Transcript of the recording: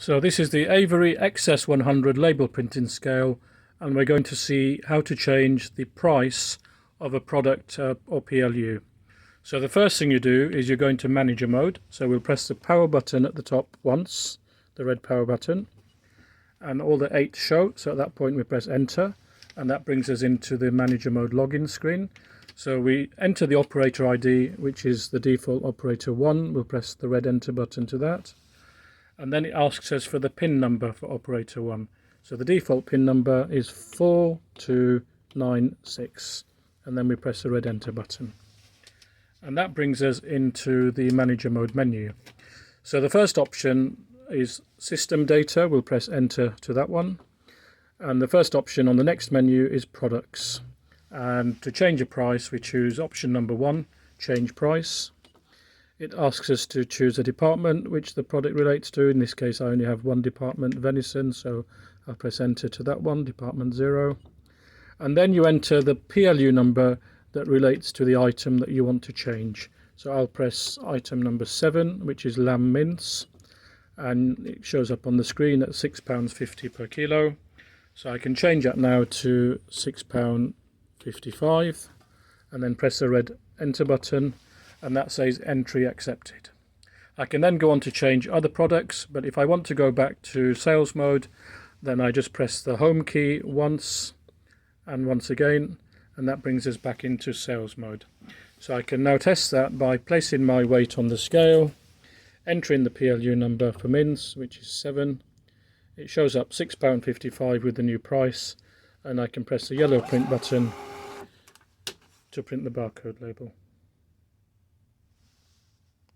So this is the Avery XS100 label printing scale, and we're going to see how to change the price of a product or PLU. So the first thing you do is you're going to manager mode. So we'll press the power button at the top once, the red power button, and all the 8 show. So at that point we press enter, and that brings us into the manager mode login screen. So we enter the operator ID, which is the default operator 1. We'll press the red enter button to that. And then it asks us for the PIN number for operator 1. So the default PIN number is 4296, and then we press the red enter button. And that brings us into the manager mode menu. So the first option is system data. We'll press enter to that one. And the first option on the next menu is products. And to change a price, we choose option number 1, change price. It asks us to choose a department which the product relates to. In this case, I only have one department, venison, so I'll press enter to that one, department 0. And then you enter the PLU number that relates to the item that you want to change. So I'll press item number 7, which is lamb mince, and it shows up on the screen at £6.50 per kilo. So I can change that now to £6.55, and then press the red enter button, and that says entry accepted. I can then go on to change other products, but if I want to go back to sales mode, then I just press the home key once and once again, and that brings us back into sales mode. So I can now test that by placing my weight on the scale, entering the PLU number for mince, which is 7. It shows up £6.55 with the new price, and I can press the yellow print button to print the barcode label.